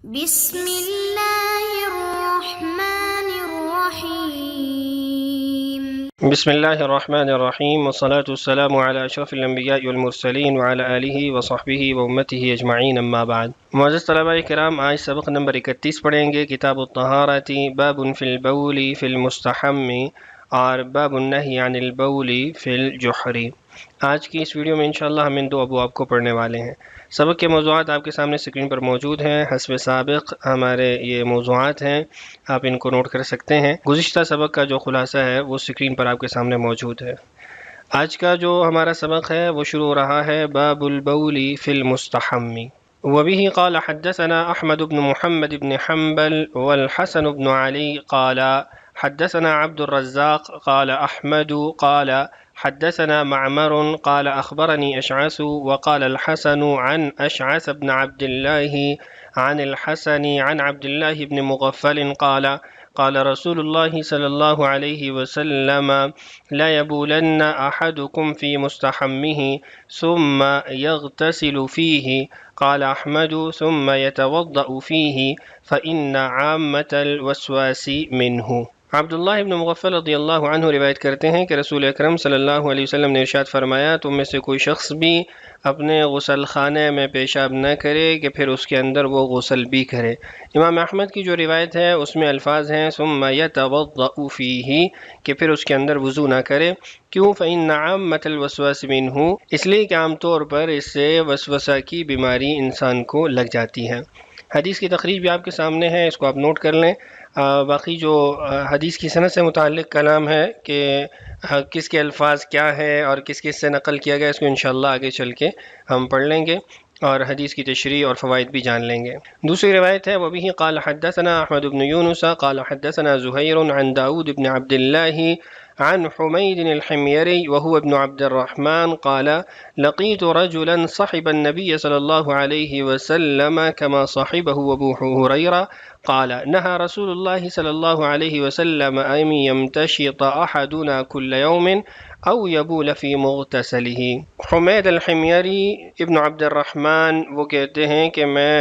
بسم اللہ الرحمن الرحیم بسم اللہ الرحمن الرحیم والصلاة والسلام علی اشرف الانبیاء والمرسلین وعلی آلہ وصحبہ وامتہ اجمعین اما بعد۔ معزز طلباء کرام، آج سبق نمبر 31 پڑھیں گے، کتاب الطہارۃ، باب فی البول فی المستحم اور باب النہی عن البول فی الجحر۔ آج کی اس ویڈیو میں انشاءاللہ ہم ان دو ابواب کو پڑھنے والے ہیں۔ سبق کے موضوعات آپ کے سامنے اسکرین پر موجود ہیں، حسب سابق ہمارے یہ موضوعات ہیں، آپ ان کو نوٹ کر سکتے ہیں۔ گزشتہ سبق کا جو خلاصہ ہے وہ اسکرین پر آپ کے سامنے موجود ہے۔ آج کا جو ہمارا سبق ہے وہ شروع ہو رہا ہے باب البول فی المستحم۔ وبه قال حدثنا احمد بن محمد بن حنبل والحسن بن علي قال حدثنا عبد الرزاق قال احمد قال حدثنا معمر قال اخبرني اشعث وقال الحسن عن اشعث بن عبد الله عن الحسن عن عبد الله بن مغفل قال قال رسول الله صلى الله عليه وسلم لا يبولن أحدكم في مستحمه ثم يغتسل فيه قال أحمد ثم يتوضأ فيه فإن عامة الوسواس منه۔ عبداللہ ابن مغفل رضی اللہ عنہ روایت کرتے ہیں کہ رسول اکرم صلی اللہ علیہ وسلم نے ارشاد فرمایا، تم میں سے کوئی شخص بھی اپنے غسل خانے میں پیشاب نہ کرے کہ پھر اس کے اندر وہ غسل بھی کرے۔ امام احمد کی جو روایت ہے اس میں الفاظ ہیں ثم يتوضأ فيه کہ پھر اس کے اندر وضو نہ کرے۔ کیوں؟ فإن عامة الوسواس منه، اس لیے کہ عام طور پر اس سے وسوسہ کی بیماری انسان کو لگ جاتی ہے۔ حدیث کی تخریج بھی آپ کے سامنے ہے، اس کو آپ نوٹ کر لیں۔ باقی جو حدیث کی سند سے متعلق کلام ہے کہ کس کے الفاظ کیا ہے اور کس کس سے نقل کیا گیا، اس کو انشاءاللہ آگے چل کے ہم پڑھ لیں گے اور حدیث کی تشریح اور فوائد بھی جان لیں گے۔ دوسری روایت ہے وبه قال حدثنا احمد بن يونس قال حدثنا زهير عن داود بن عبد الله عن حميد الحميري وهو ابن عبد الرحمن قال لقيت رجلا صحب النبي صلى الله عليه وسلم كما صحبه أبو هريرة قال نهى رسول الله صلى الله عليه وسلم أن يمتشط أحدنا كل يوم او یبول فی مغتسلہ۔ حمید الحمیری ابن عبد الرحمن وہ کہتے ہیں کہ میں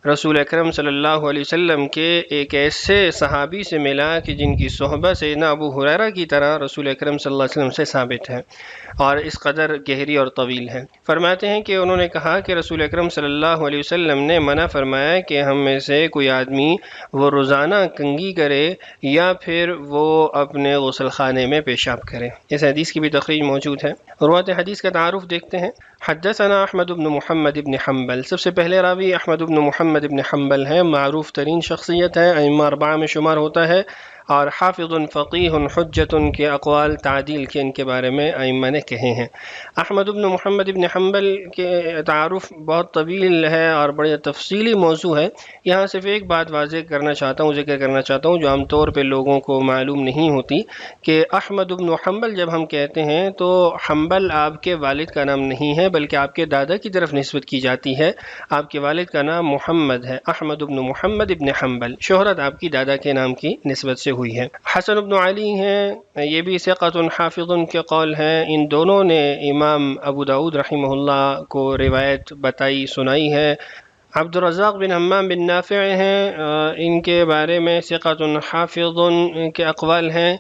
رسول اکرم صلی اللہ علیہ وسلم کے ایک ایسے صحابی سے ملا کہ جن کی صحبت سیدنا ابو ہریرہ کی طرح رسول اکرم صلی اللہ علیہ وسلم سے ثابت ہے اور اس قدر گہری اور طویل ہے۔ فرماتے ہیں کہ انہوں نے کہا کہ رسول اکرم صلی اللہ علیہ وسلم نے منع فرمایا کہ ہم میں سے کوئی آدمی وہ روزانہ کنگھی کرے یا پھر وہ اپنے غسل خانے میں پیشاب کرے۔ اس حدیث کی بھی تخریج موجود ہے۔ روات حدیث کا تعارف دیکھتے ہیں۔ حدثنا احمد بن محمد بن حنبل، سب سے پہلے راوی احمد بن محمد بن حنبل ہے، معروف ترین شخصیت ہے، ائمہ اربعہ میں شمار ہوتا ہے اور حافظ فقیہ حجت کے اقوال تعدیل کے ان کے بارے میں ائمہ نے کہے ہیں۔ احمد بن محمد بن حنبل کے تعارف بہت طویل ہے اور بڑے تفصیلی موضوع ہے۔ یہاں صرف ایک بات واضح ذکر کرنا چاہتا ہوں جو عام طور پہ لوگوں کو معلوم نہیں ہوتی کہ احمد بن حنبل جب ہم کہتے ہیں تو حنبل آپ کے والد کا نام نہیں ہے بلکہ آپ کے دادا کی طرف نسبت کی جاتی ہے۔ آپ کے والد کا نام محمد ہے، احمد بن محمد بن حنبل، شہرت آپ کی دادا کے نام کی نسبت سے ہوئی ہے۔ حسن بن علی ہیں، یہ بھی ثقۃ حافظ کے قول ہیں۔ ان دونوں نے امام ابو داؤد رحمہ اللہ کو روایت بتائی سنائی ہے۔ عبد الرزاق بن حمام بن نافع ہیں، ان کے بارے میں ثقۃ حافظ کے اقوال ہیں۔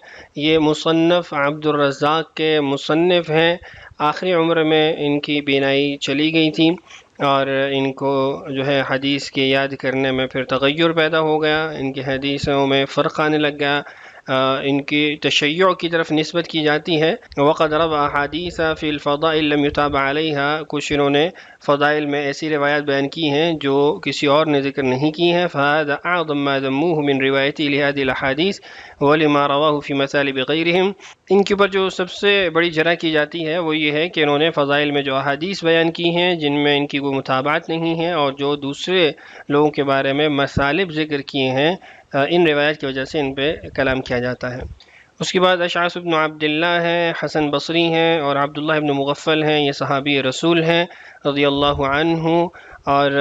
یہ مصنف عبد الرزاق کے مصنف ہیں، آخری عمر میں ان کی بینائی چلی گئی تھی اور ان کو جو ہے حدیث کے یاد کرنے میں پھر تغیر پیدا ہو گیا، ان کی حدیثوں میں فرق آنے لگ گیا، ان کی تشیع کی طرف نسبت کی جاتی ہے۔ وقد روى احادیث فی الفضائل لم یتابع علیہا، کچھ انہوں نے فضائل میں ایسی روایات بیان کی ہیں جو کسی اور نے ذکر نہیں کی ہیں۔ فهذا اعظم ما ذموه من روایتی لهذه الاحادیث ولما رواه في مثالب غیرهم۔ ان کے اوپر جو سب سے بڑی جرح کی جاتی ہے وہ یہ ہے کہ انہوں نے فضائل میں جو احادیث بیان کی ہیں جن میں ان کی کوئی متابعت نہیں ہے اور جو دوسرے لوگوں کے بارے میں مثالب ذکر کیے ہیں، ان روایات کی وجہ سے ان پہ کلام کیا جاتا ہے۔ اس کے بعد اشعث بن عبداللہ ہیں، حسن بصری ہیں اور عبداللہ بن مغفل ہیں، یہ صحابی رسول ہیں رضی اللہ عنہ، اور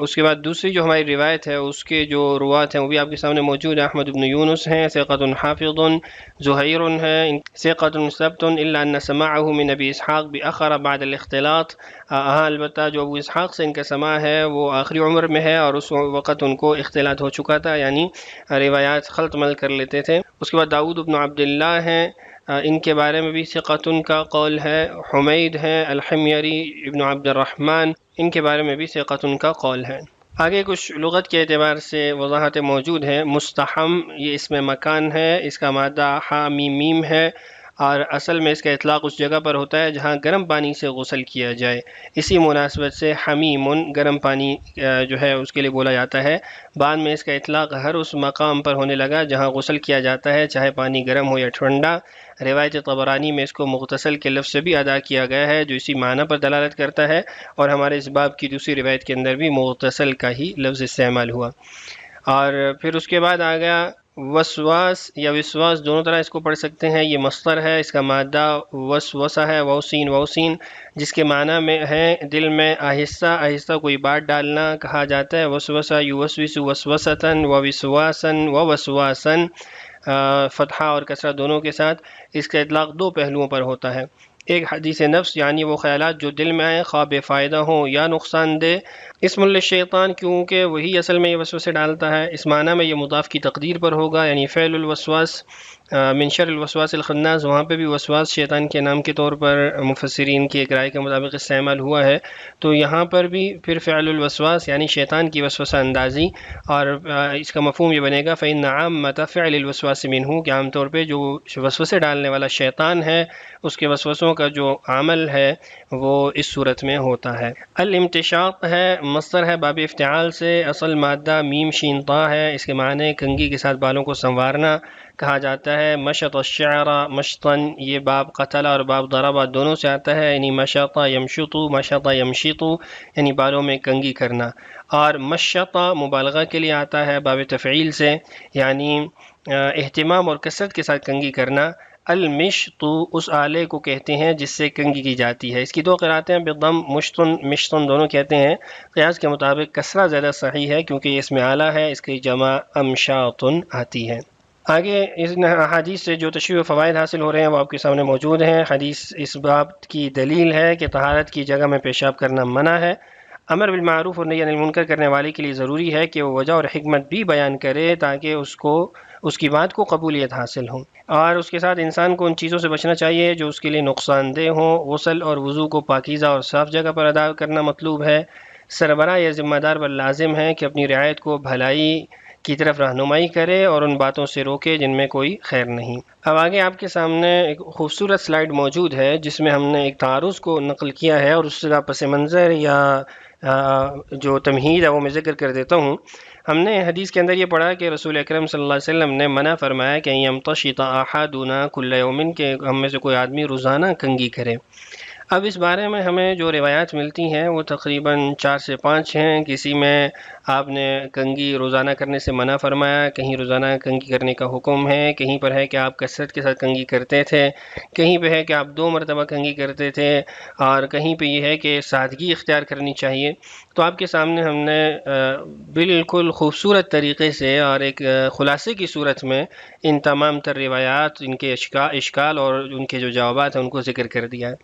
اس کے بعد دوسری جو ہماری روایت ہے اس کے جو روات ہیں وہ بھی آپ کے سامنے موجود ہیں. احمد بن یونس ہیں ثقۃ حافظ، زہیر ہیں ثقۃ ثبت الا ان سماعه من ابی اسحاق باخر بعد الاختلاط. ہاں البتہ جو ابو اسحاق سے ان کا سماع ہے وہ آخری عمر میں ہے اور اس وقت ان کو اختلاط ہو چکا تھا، یعنی روایات خلط مل کر لیتے تھے. اس کے بعد داؤد بن عبداللہ ہیں، ان کے بارے میں بھی ثقۃ کا قول ہے. حمید ہیں الحمیری ابن عبد الرحمن، ان کے بارے میں بھی ثقۃ کا قول ہے. آگے کچھ لغت کے اعتبار سے وضاحتیں موجود ہیں. مستحم یہ اس میں مکان ہے، اس کا مادہ حا میم میم ہے اور اصل میں اس کا اطلاق اس جگہ پر ہوتا ہے جہاں گرم پانی سے غسل کیا جائے. اسی مناسبت سے حمیم گرم پانی جو ہے اس کے لیے بولا جاتا ہے. بعد میں اس کا اطلاق ہر اس مقام پر ہونے لگا جہاں غسل کیا جاتا ہے، چاہے پانی گرم ہو یا ٹھنڈا. روایت طبرانی میں اس کو مغتسل کے لفظ سے بھی ادا کیا گیا ہے جو اسی معنی پر دلالت کرتا ہے، اور ہمارے اس باب کی دوسری روایت کے اندر بھی مغتسل کا ہی لفظ استعمال ہوا. اور پھر اس کے بعد آ گیا وسواس یا وسواس، دونوں طرح اس کو پڑھ سکتے ہیں. یہ مصدر ہے، اس کا مادہ وسوسہ ہے، ووسین ووسین، جس کے معنی میں ہے دل میں آہستہ آہستہ کوئی بات ڈالنا کہا جاتا ہے. وسوسہ یوسوس وسوستاً ووسواساً ووسواساً، فتحہ اور کسرہ دونوں کے ساتھ. اس کا اطلاق دو پہلوؤں پر ہوتا ہے. ایک حدیث نفس، یعنی وہ خیالات جو دل میں آئیں خواہ بے فائدہ ہوں یا نقصان دہ. اسم للشیطان، کیونکہ وہی اصل میں یہ وسوسے ڈالتا ہے. اس معنی میں یہ مضاف کی تقدیر پر ہوگا، یعنی فعل الوسواس من شر الوسواس الخناس. وہاں پہ بھی وسواس شیطان کے نام کے طور پر مفسرین کی ایک رائے کے مطابق استعمال ہوا ہے، تو یہاں پر بھی پھر فعل الوسواس یعنی شیطان کی وسوسہ اندازی، اور اس کا مفہوم یہ بنے گا فإن عامة فعل الوسواس منہ، کہ عام طور پہ جو وسوسے ڈالنے والا شیطان ہے اس کے وسوسوں کا جو عمل ہے وہ اس صورت میں ہوتا ہے. الامتشاط ہے، مصدر ہے باب افتعال سے، اصل مادہ میم شین طا ہے. اس کے معنی کنگھی کے ساتھ بالوں کو سنوارنا کہا جاتا ہے. مشط الشعر مشطن، یہ باب قتل اور باب ضربہ دونوں سے آتا ہے، یعنی مشط یمشط مشط یمشط، یعنی بالوں میں کنگھی کرنا. اور مشط مبالغہ کے لیے آتا ہے باب تفعیل سے، یعنی اہتمام اور کثرت کے ساتھ کنگھی کرنا. المشط اس آلے کو کہتے ہیں جس سے کنگھی کی جاتی ہے. اس کی دو قراتیں بالضم، مشتن مشتن دونوں کہتے ہیں. قیاس کے مطابق کسرہ زیادہ صحیح ہے کیونکہ یہ اس میں آلہ ہے، اس کی جمع امشاطن آتی ہے. آگے اس حدیث سے جو تشریح و فوائد حاصل ہو رہے ہیں وہ آپ کے سامنے موجود ہیں. حدیث اس باب کی دلیل ہے کہ طہارت کی جگہ میں پیشاب کرنا منع ہے. امر بالمعروف اور نہی عن المنکر کرنے والے کے لیے ضروری ہے کہ وہ وجہ اور حکمت بھی بیان کرے تاکہ اس کی بات کو قبولیت حاصل ہو. اور اس کے ساتھ انسان کو ان چیزوں سے بچنا چاہیے جو اس کے لیے نقصان دہ ہوں. غسل اور وضو کو پاکیزہ اور صاف جگہ پر ادا کرنا مطلوب ہے. سربراہ یا ذمہ دار پر لازم ہے کہ اپنی رعایت کو بھلائی کی طرف رہنمائی کرے اور ان باتوں سے روکے جن میں کوئی خیر نہیں. اب آگے آپ کے سامنے ایک خوبصورت سلائیڈ موجود ہے جس میں ہم نے ایک تعارض کو نقل کیا ہے، اور اس کا پس منظر یا جو تمہید ہے وہ میں ذکر کر دیتا ہوں. ہم نے حدیث کے اندر یہ پڑھا کہ رسول اکرم صلی اللہ علیہ وسلم نے منع فرمایا کہ یمتشط احدنا کل یوم، کہ ہم میں سے کوئی آدمی روزانہ کنگھی کرے. اب اس بارے میں ہمیں جو روایات ملتی ہیں وہ تقریباً 4 سے 5 ہیں. کسی میں آپ نے کنگھی روزانہ کرنے سے منع فرمایا، کہیں روزانہ کنگھی کرنے کا حکم ہے، کہیں پر ہے کہ آپ کثرت کے ساتھ کنگھی کرتے تھے، کہیں پہ ہے کہ آپ 2 مرتبہ کنگھی کرتے تھے، اور کہیں پہ یہ ہے کہ سادگی اختیار کرنی چاہیے. تو آپ کے سامنے ہم نے بالکل خوبصورت طریقے سے اور ایک خلاصے کی صورت میں ان تمام تر روایات، ان کے اشکال اور ان کے جو جوابات ہیں ان کو ذکر کر دیا ہے.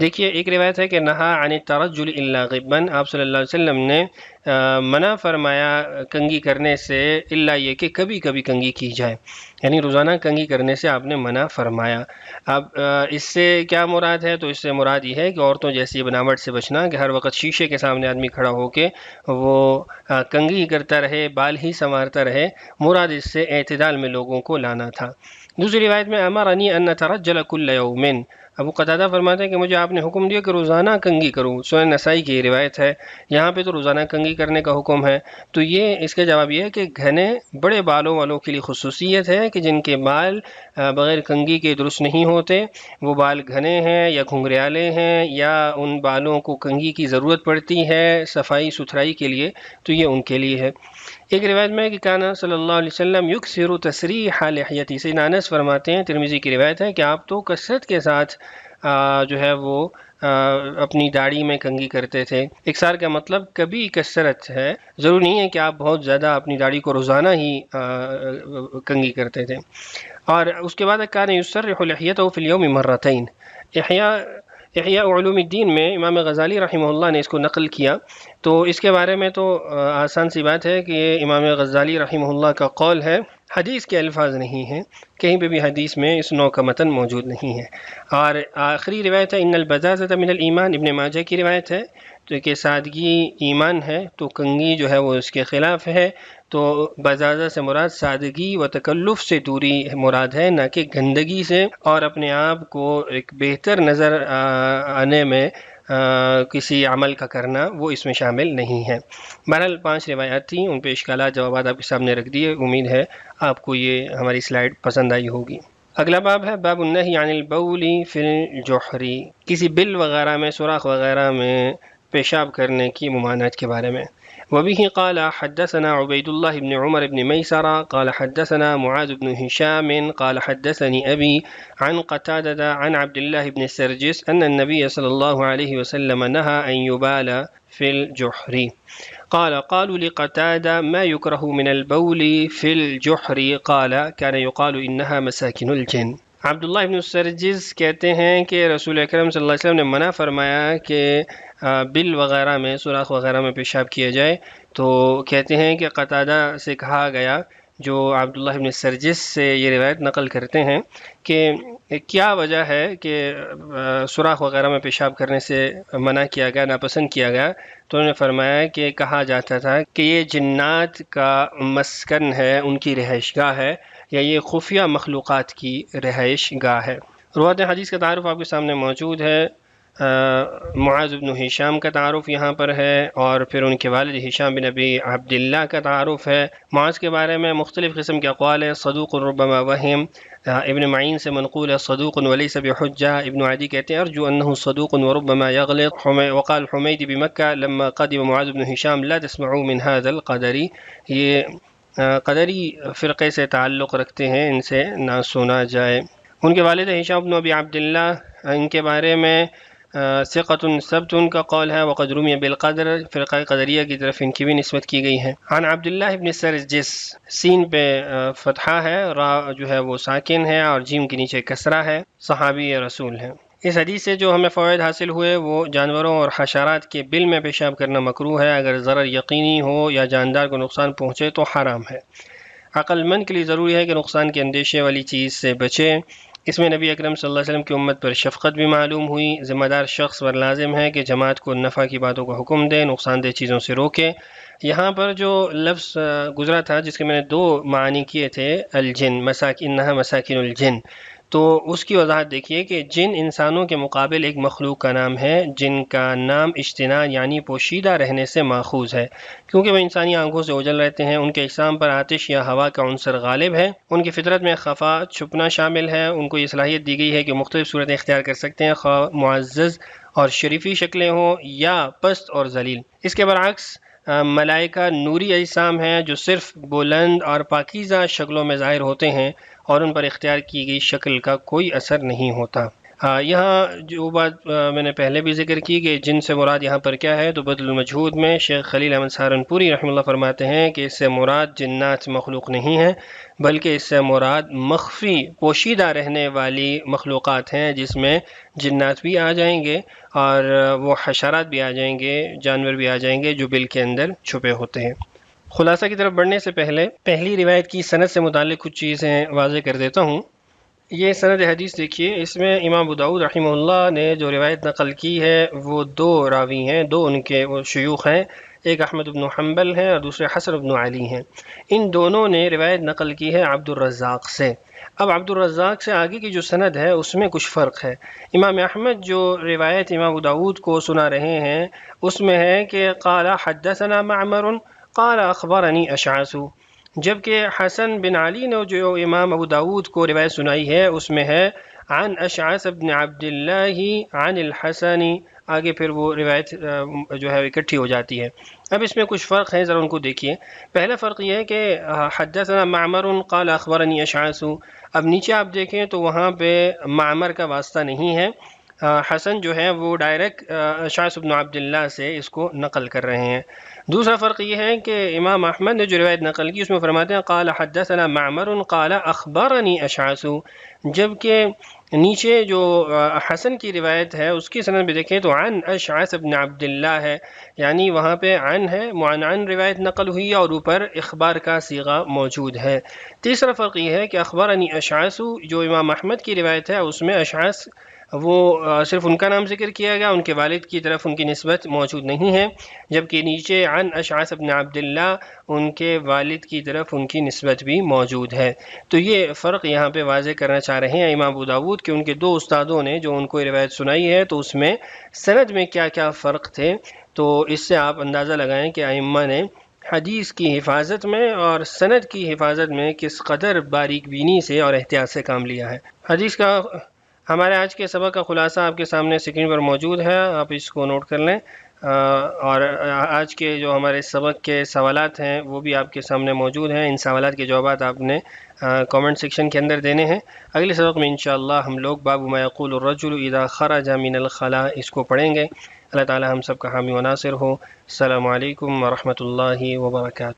دیکھیے، ایک روایت ہے کہ نہا عن الترجل الا غبا، آپ صلی اللہ علیہ وسلم نے منع فرمایا کنگھی کرنے سے الا یہ کہ کبھی کبھی کنگھی کی جائے، یعنی روزانہ کنگھی کرنے سے آپ نے منع فرمایا. اب اس سے کیا مراد ہے؟ تو اس سے مراد یہ ہے کہ عورتوں جیسی بناوٹ سے بچنا، کہ ہر وقت شیشے کے سامنے آدمی کھڑا ہو کے وہ کنگھی کرتا رہے، بال ہی سنوارتا رہے. مراد اس سے اعتدال میں لوگوں کو لانا تھا. دوسری روایت میں امرنی ان اترجل کل یوم، ابو قتادہ فرماتے ہیں کہ مجھے آپ نے حکم دیا کہ روزانہ کنگھی کروں. سنن نسائی کی روایت ہے، یہاں پہ تو روزانہ کنگھی کرنے کا حکم ہے. تو یہ اس کا جواب یہ ہے کہ گھنے بڑے بالوں والوں کے لیے خصوصیت ہے کہ جن کے بال بغیر کنگھی کے درست نہیں ہوتے، وہ بال گھنے ہیں یا گھنگریالے ہیں یا ان بالوں کو کنگھی کی ضرورت پڑتی ہے صفائی ستھرائی کے لیے، تو یہ ان کے لیے ہے. ایک روایت میں کہ کانا صلی اللہ علیہ وسلم یکثر تسریح لحیتی، سیدنا انس فرماتے ہیں، ترمذی کی روایت ہے کہ آپ تو کثرت کے ساتھ جو ہے وہ اپنی داڑھی میں کنگھی کرتے تھے۔ اکثار کا مطلب کبھی کثرت ہے، ضروری نہیں ہے کہ آپ بہت زیادہ اپنی داڑھی کو روزانہ ہی کنگھی کرتے تھے۔ اور اس کے بعد کان یسرح لحیتہ فی الیوم مرتین۔ احیاء علوم الدین میں امام غزالی رحمہ اللہ نے اس کو نقل کیا، تو اس کے بارے میں تو آسان سی بات ہے کہ یہ امام غزالی رحمہ اللہ کا قول ہے، حدیث کے الفاظ نہیں ہیں، کہیں پہ بھی حدیث میں اس نوع کا متن موجود نہیں ہے۔ اور آخری روایت ہے ان البزازۃ من الایمان، ابن ماجہ کی روایت ہے تو کہ سادگی ایمان ہے، تو کنگھی جو ہے وہ اس کے خلاف ہے۔ تو بزازہ سے مراد سادگی و تکلف سے دوری مراد ہے، نہ کہ گندگی سے اور اپنے آپ کو ایک بہتر نظر آنے میں کسی عمل کا کرنا، وہ اس میں شامل نہیں ہے۔ بہرحال 5 روایات تھیں، ان پہ اشکالات جوابات آپ کے سامنے رکھ دیے، امید ہے آپ کو یہ ہماری سلائیڈ پسند آئی ہوگی۔ اگلا باب ہے باب النہی عن البول فی الجحر، کسی بل وغیرہ میں، سوراخ وغیرہ میں پیشاب کرنے کی ممانعت کے بارے میں۔ وبه قال حدثنا عبید اللہ بن عمر بن میسرہ قال حدثنا معاذ بن هشام قال حدثني أبي عن قتادة عن عبد الله بن سرجس أن النبي صلى الله عليه وسلم نهى أن يبال في الجحر قال قالوا لقتادة ما يكره من البول في الجحر قال كان يقال إنها مساكن الجن۔ عبداللہ ابن سرجس کہتے ہیں کہ رسول اکرم صلی اللہ علیہ وسلم نے منع فرمایا کہ بل وغیرہ میں، سوراخ وغیرہ میں پیشاب کیا جائے، تو کہتے ہیں کہ قتادہ سے کہا گیا، جو عبداللہ ابن سرجس سے یہ روایت نقل کرتے ہیں، کہ کیا وجہ ہے کہ سوراخ وغیرہ میں پیشاب کرنے سے منع کیا گیا، ناپسند کیا گیا؟ تو انہوں نے فرمایا کہ کہا جاتا تھا کہ یہ جنات کا مسکن ہے، ان کی رہائش گاہ ہے، یا یہ خفیہ مخلوقات کی رہائش گاہ ہے۔ روایت حدیث کا تعارف آپ کے سامنے موجود ہے۔ معاذ بن ہشام کا تعارف یہاں پر ہے، اور پھر ان کے والد ہشام بن ابی عبداللہ کا تعارف ہے۔ معاذ کے بارے میں مختلف قسم کے اقوال ہیں، صدوق ربما وہم، ابن معین سے منقول ہے صدوق ولیس بحجہ، ابن عدی کہتے ہیں ارجو انہ صدوق وربما یغلط، وقال حمید بمکہ لما قدم معاذ بن ہشام لا تسمعوا من هذا القدری، یہ قدری فرقے سے تعلق رکھتے ہیں، ان سے نہ سنا جائے۔ ان کے والد ہشام بن ابی عبداللہ، ان کے بارے میں ثقۃ ثبت ان کا قول ہے، وقد رمی بالقدر، فرقہ قدریہ کی طرف ان کی بھی نسبت کی گئی ہے۔ عن عبداللہ ابن سرجس، سین پہ فتحہ ہے، را جو ہے وہ ساکن ہے، اور جیم کے نیچے کسرہ ہے، صحابی رسول ہے۔ اس حدیث سے جو ہمیں فوائد حاصل ہوئے وہ جانوروں اور حشرات کے بل میں پیشاب کرنا مکروہ ہے، اگر ضرر یقینی ہو یا جاندار کو نقصان پہنچے تو حرام ہے۔ عقل مند کے لیے ضروری ہے کہ نقصان کے اندیشے والی چیز سے بچے۔ اس میں نبی اکرم صلی اللہ علیہ وسلم کی امت پر شفقت بھی معلوم ہوئی۔ ذمہ دار شخص پر لازم ہے کہ جماعت کو نفع کی باتوں کو حکم دے، نقصان دہ چیزوں سے روکے۔ یہاں پر جو لفظ گزرا تھا، جس کے میں نے 2 معنی کیے تھے، الجن، انہا مساکن الجن، تو اس کی وضاحت دیکھیے کہ جن انسانوں کے مقابل ایک مخلوق کا نام ہے، جن کا نام اجتناء یعنی پوشیدہ رہنے سے ماخوذ ہے، کیونکہ وہ انسانی آنکھوں سے اوجھل رہتے ہیں، ان کے اجسام پر آتش یا ہوا کا عنصر غالب ہے، ان کی فطرت میں خفا چھپنا شامل ہے، ان کو یہ صلاحیت دی گئی ہے کہ مختلف صورتیں اختیار کر سکتے ہیں، خواہ معزز اور شریفی شکلیں ہوں یا پست اور ذلیل۔ اس کے برعکس ملائکہ نوری اجسام ہیں جو صرف بلند اور پاکیزہ شکلوں میں ظاہر ہوتے ہیں، اور ان پر اختیار کی گئی شکل کا کوئی اثر نہیں ہوتا۔ یہاں جو بات میں نے پہلے بھی ذکر کی کہ جن سے مراد یہاں پر کیا ہے، تو بدل المجہود میں شیخ خلیل احمد سہارنپوری رحمہ اللہ فرماتے ہیں کہ اس سے مراد جنات مخلوق نہیں ہیں، بلکہ اس سے مراد مخفی پوشیدہ رہنے والی مخلوقات ہیں، جس میں جنات بھی آ جائیں گے اور وہ حشرات بھی آ جائیں گے، جانور بھی آ جائیں گے جو بل کے اندر چھپے ہوتے ہیں۔ خلاصہ کی طرف بڑھنے سے پہلے پہلی روایت کی سند سے متعلق کچھ چیزیں واضح کر دیتا ہوں۔ یہ سند حدیث دیکھیے، اس میں امام ابو داؤد رحمہ اللہ نے جو روایت نقل کی ہے وہ 2 راوی ہیں، 2 ان کے وہ شیوخ ہیں، ایک احمد بن حنبل ہیں اور دوسرے حسن بن علی ہیں۔ ان دونوں نے روایت نقل کی ہے عبد الرزاق سے۔ اب عبد الرزاق سے آگے کی جو سند ہے اس میں کچھ فرق ہے۔ امام احمد جو روایت امام ابو داؤد کو سنا رہے ہیں اس میں ہے کہ قال حدثنا معمر قال اخبرنی اشعث، جبکہ حسن بن علی نے جو امام ابو داود کو روایت سنائی ہے اس میں ہے عن اشعث بن عبد اللہ عن الحسن، آگے پھر وہ روایت جو ہے اکٹھی ہو جاتی ہے۔ اب اس میں کچھ فرق ہیں، ذرا ان کو دیکھیے۔ پہلا فرق یہ ہے کہ حدثنا معمر قال اخبرنی اشعث، اب نیچے آپ دیکھیں تو وہاں پہ معمر کا واسطہ نہیں ہے، حسن جو ہے وہ ڈائریکٹ اشعث بن عبداللہ سے اس کو نقل کر رہے ہیں۔ دوسرا فرق یہ ہے کہ امام احمد نے جو روایت نقل کی اس میں فرماتے ہیں قال حدثنا معمر قال اخبرنی اشعث، جبکہ نیچے جو حسن کی روایت ہے اس کی سند میں دیکھیں تو عن اشعث بن عبداللہ ہے، یعنی وہاں پہ عن ہے، عن روایت نقل ہوئی ہے اور اوپر اخبار کا صیغہ موجود ہے۔ تیسرا فرق یہ ہے کہ اخبرنی اشعث جو امام احمد کی روایت ہے اس میں اشعث وہ صرف ان کا نام ذکر کیا گیا، ان کے والد کی طرف ان کی نسبت موجود نہیں ہے، جبکہ نیچے عن اشعث بن عبداللہ ان کے والد کی طرف ان کی نسبت بھی موجود ہے۔ تو یہ فرق یہاں پہ واضح کرنا چاہ رہے ہیں امام ابو داود کہ ان کے دو استادوں نے جو ان کو روایت سنائی ہے تو اس میں سند میں کیا کیا فرق تھے، تو اس سے آپ اندازہ لگائیں کہ ائمہ نے حدیث کی حفاظت میں اور سند کی حفاظت میں کس قدر باریک بینی سے اور احتیاط سے کام لیا ہے۔ حدیث کا ہمارے آج کے سبق کا خلاصہ آپ کے سامنے اسکرین پر موجود ہے، آپ اس کو نوٹ کر لیں، اور آج کے جو ہمارے سبق کے سوالات ہیں وہ بھی آپ کے سامنے موجود ہیں۔ ان سوالات کے جوابات آپ نے کامنٹ سیکشن کے اندر دینے ہیں۔ اگلے سبق میں انشاءاللہ ہم لوگ باب ما یقول الرجل اذا خرج من الخلاء اس کو پڑھیں گے۔ اللہ تعالی ہم سب کا حامی و ناصر ہو۔ السلام علیکم ورحمۃ اللہ وبرکاتہ۔